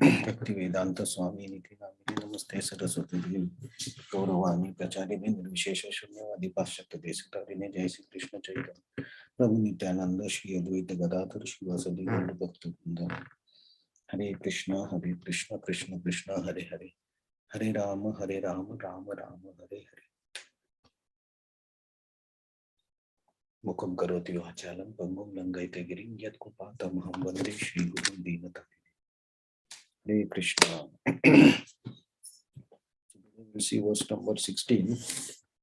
Bhaktivedanta Swami Niti Namini Namaste Saraswati Devi Gauravani Pracharine Nirvishesha Shunyavadi Paschatya Desatarine Jai Sri Krishna Chaitanya Prabhu Nityananda Shri Advaita Gadadhar Shivasadi Gaura Bhakta Vrinda Hare Krishna Krishna Krishna Hare Hare Hare Rama Rama Rama Hare Hare Mukham Karoti Vachalam Pangum Langaite Girim Yat Kupatam Ham Vande Shri Guru Dinata Hare Krishna. You see verse number 16.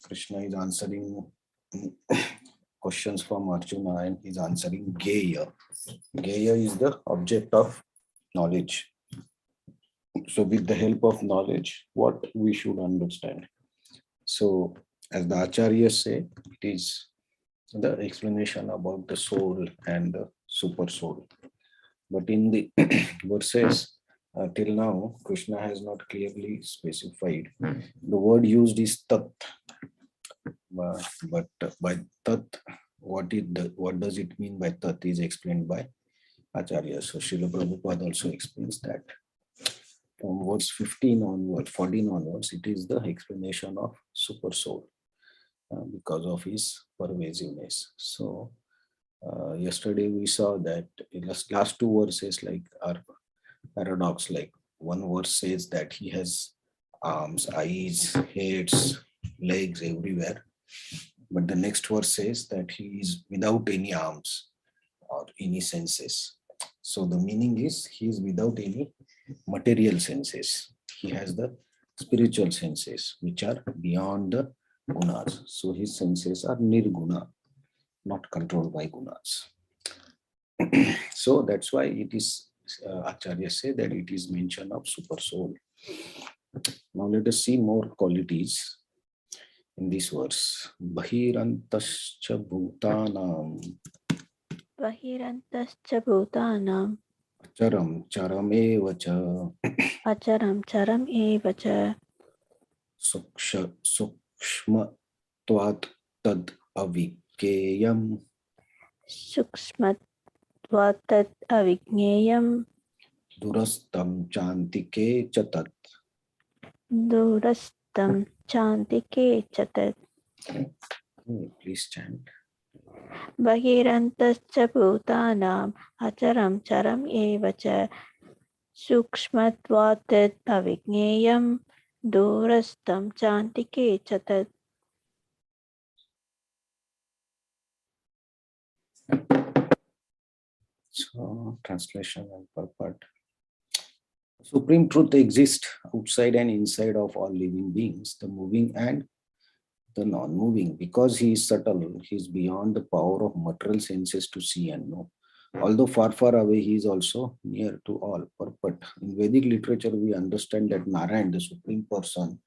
Krishna is answering questions from Arjuna and is answering Geya. Geya is the object of knowledge. So with the help of knowledge, what we should understand. So as the Acharyas say, it is the explanation about the soul and the super soul. But in the verses till now, Krishna has not clearly specified. The word used is tat. But by tat, what does it mean by tat is explained by Acharya. So Srila Prabhupada also explains that from verse 14 onwards, it is the explanation of super soul because of his pervasiveness. So yesterday we saw that in the last two verses are paradox. Like one verse says that he has arms, eyes, heads, legs everywhere. But the next verse says that he is without any arms or any senses. So the meaning is he is without any material senses. He has the spiritual senses which are beyond the gunas. So his senses are nirguna, not controlled by gunas. So that's why it is Acharya say that it is mention of super soul. Now let us see more qualities in this verse. Bahirantascha bhutanam. Bahirantascha bhutanam. Acharam charam evacha. Acharam charam evacha. Sukshma tvat tad avikeyam. Sukshma tvat tad avigneyam. Durastam chantike chatat. Durastam chantike chatat. Please chant. Bahirantascha bhutanam. Acharam charam evacha. Sukshmatvat tad avigneyam. Durastam chantike chatat. So translation and purport. Supreme truth exists outside and inside of all living beings, the moving and the non-moving. Because he is subtle, he is beyond the power of material senses to see and know. Although far, far away, he is also near to all. Purport. In Vedic literature, we understand that Narayan, the Supreme Person,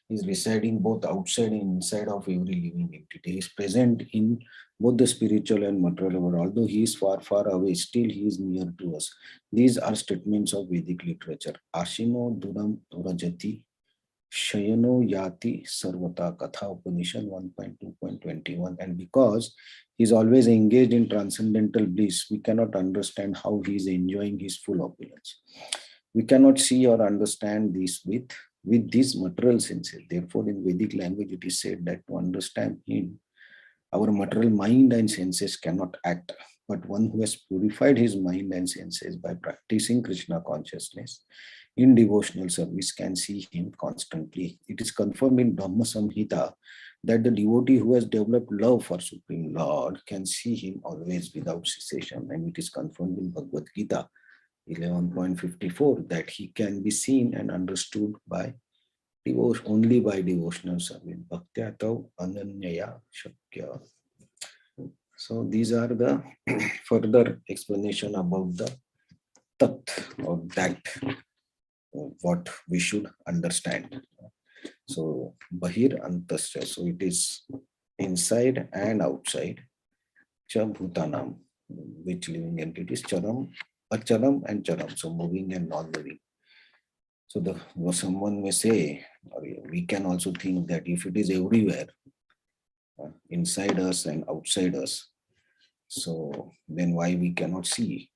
is residing both outside and inside of every living entity. He is present in both the spiritual and material world. Although he is far, far away, still he is near to us. These are statements of Vedic literature. Ashino Duram Durajati Shayano Yati Sarvata Katha Upanishad 1.2.21. And because he is always engaged in transcendental bliss, we cannot understand how he is enjoying his full opulence. We cannot see or understand this with these material senses. Therefore, in Vedic language, it is said that to understand him, our material mind and senses cannot act. But one who has purified his mind and senses by practicing Krishna consciousness in devotional service can see him constantly. It is confirmed in Brahma Samhita that the devotee who has developed love for Supreme Lord can see him always without cessation. And it is confirmed in Bhagavad Gita 11.54 that he can be seen and understood by only by devotional service. Bhaktyatav ananyaya shakya. So these are the further explanation about the tat or that, what we should understand. So Bahir Antasya, so it is inside and outside. Cha Bhutanam, which living entities, Charam, Acharam and Charam, so moving and non-moving. So someone may say, or we can also think that if it is everywhere, inside us and outside us, so then why we cannot see?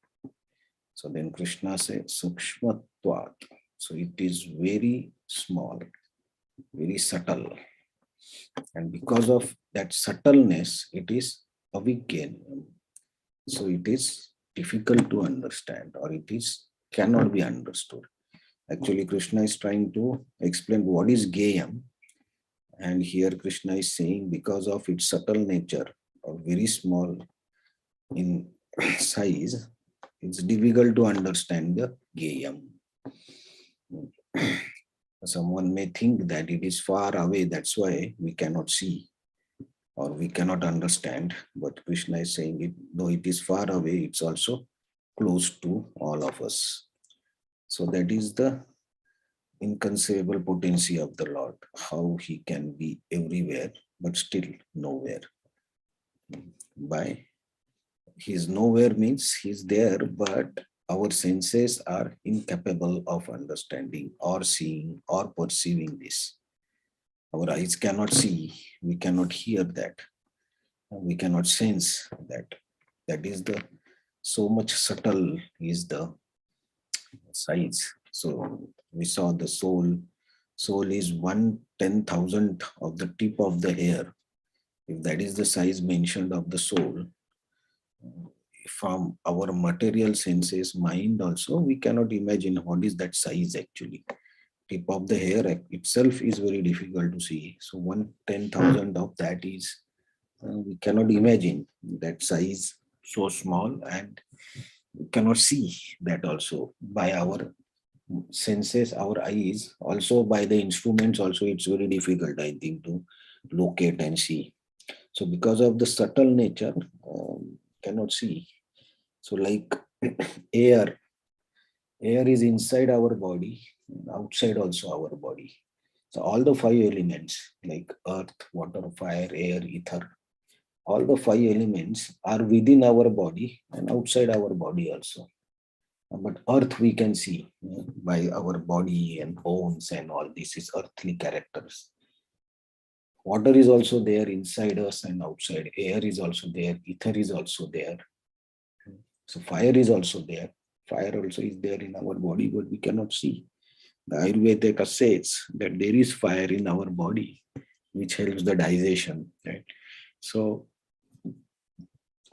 So then Krishna says Sukshmatvat. So it is very small, very subtle. And because of that subtleness, it is avijnanam. So it is difficult to understand, or it is cannot be understood. Actually, Krishna is trying to explain what is Gayam. And here Krishna is saying because of its subtle nature or very small in size, it's difficult to understand the Gayam. Someone may think that it is far away, that's why we cannot see or we cannot understand. But Krishna is saying it, though it is far away, it's also close to all of us. So that is the inconceivable potency of the Lord, how he can be everywhere but still nowhere. By he's nowhere means he's there, but our senses are incapable of understanding or seeing or perceiving this. Our eyes cannot see, we cannot hear that, we cannot sense that. That is the so much subtle is the size. So we saw the soul. Soul is 1/10,000th of the tip of the hair. If that is the size mentioned of the soul, from our material senses, mind also, we cannot imagine what is that size actually. Tip of the hair itself is very difficult to see. So 1/10,000th of that is, we cannot imagine that size so small, and we cannot see that also by our senses, our eyes, also by the instruments also it's very difficult, I think, to locate and see. So because of the subtle nature, cannot see. So like air is inside our body, outside also our body. So all the five elements like earth, water, fire, air, ether, all the five elements are within our body and outside our body also. But earth we can see by our body and bones and all this is earthly characters. Water is also there inside us and outside. Air is also there. Ether is also there. So fire is also there. Fire also is there in our body, but we cannot see. The Ayurveda says that there is fire in our body, which helps the digestion. Right? So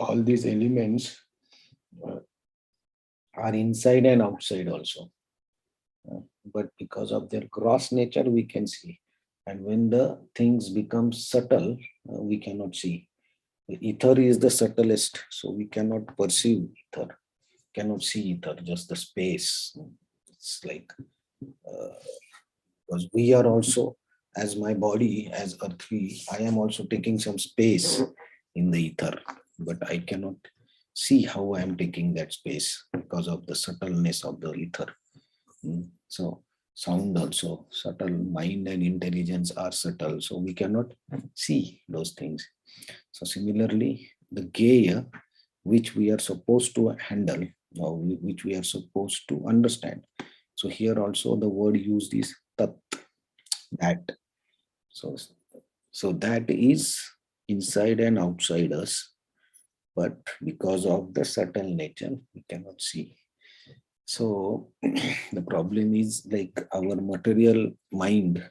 all these elements are inside and outside also. But because of their gross nature, we can see. And when the things become subtle, we cannot see. The ether is the subtlest, so we cannot perceive ether, cannot see ether, just the space. It's like, because we are also, as my body, as earthly, I am also taking some space in the ether, but I cannot see how I am taking that space because of the subtleness of the ether. So sound also subtle, mind and intelligence are subtle, so we cannot see those things. So similarly, the Gaya, which we are supposed to handle, or which we are supposed to understand. So here also the word used is tat, that. So that is inside and outside us, but because of the subtle nature, we cannot see. So the problem is like our material mind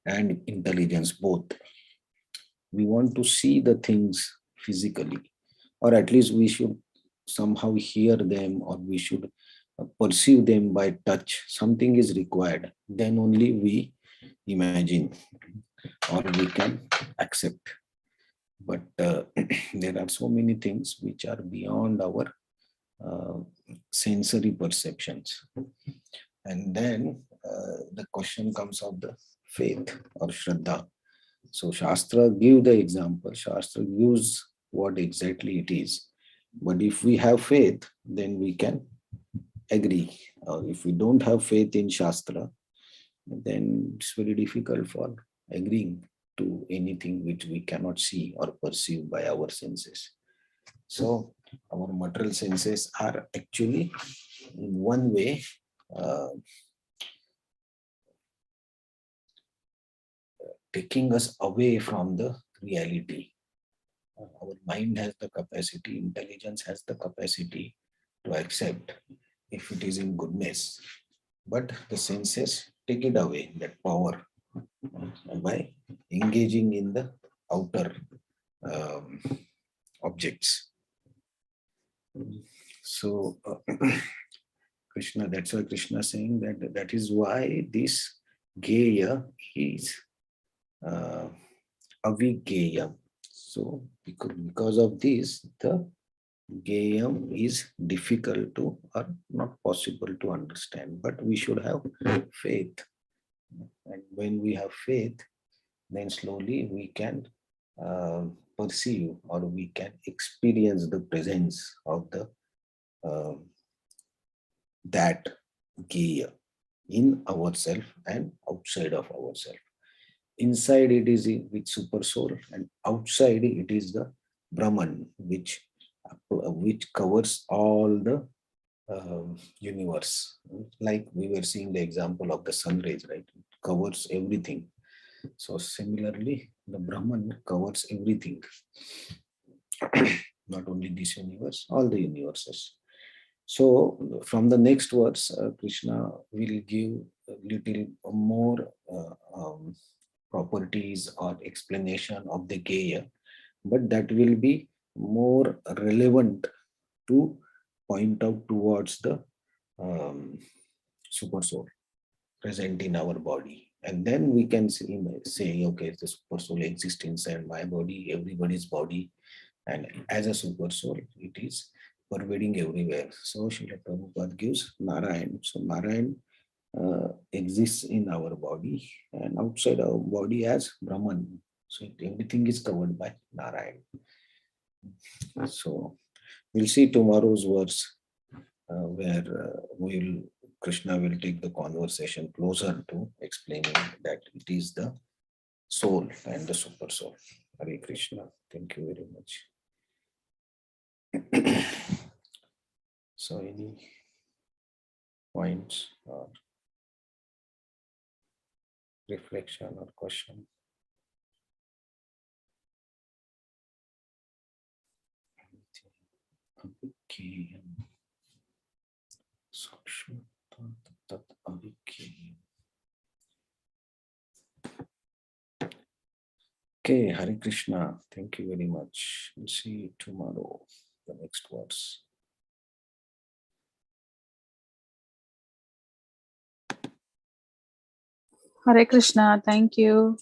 and intelligence both. We want to see the things physically, or at least we should somehow hear them, or we should perceive them by touch. Something is required. Then only we imagine or we can accept. But there are so many things which are beyond our uh, sensory perceptions. And then the question comes of the faith or Shraddha. So Shastra give the example, Shastra gives what exactly it is. But if we have faith, then we can agree. Or if we don't have faith in Shastra, then it's very difficult for agreeing to anything which we cannot see or perceive by our senses. So our material senses are actually in one way taking us away from the reality. Our mind has the capacity, intelligence has the capacity to accept if it is in goodness, but the senses take it away, that power, by engaging in the outer um, objects. So Krishna, that's why Krishna is saying that is why this Geya is Avigeya. So because of this, the Geyam is difficult to or not possible to understand, but we should have faith. And when we have faith, then slowly we can perceive or we can experience the presence of the um that Geya in ourselves and outside of ourselves. Inside it is with super soul, and outside it is the Brahman, which covers all the universe. Like we were seeing the example of the sun rays, right? It covers everything. So similarly, the Brahman covers everything, not only this universe, all the universes. So from the next verse, Krishna will give a little more properties or explanation of the Geya, but that will be more relevant to point out towards the um, super soul present in our body. And then we can say, okay, the super soul exists inside my body, everybody's body, and as a super soul, it is pervading everywhere. So Srila Prabhupada gives Narayan. So Narayan exists in our body and outside our body as Brahman. So everything is covered by Narayan. So we'll see tomorrow's verse where Krishna will take the conversation closer to explaining that it is the soul and the super soul. Hare Krishna. Thank you very much. So any points or reflection or question? Okay, Hare Krishna. Thank you very much. We'll see you tomorrow, the next verse. Hare Krishna. Thank you.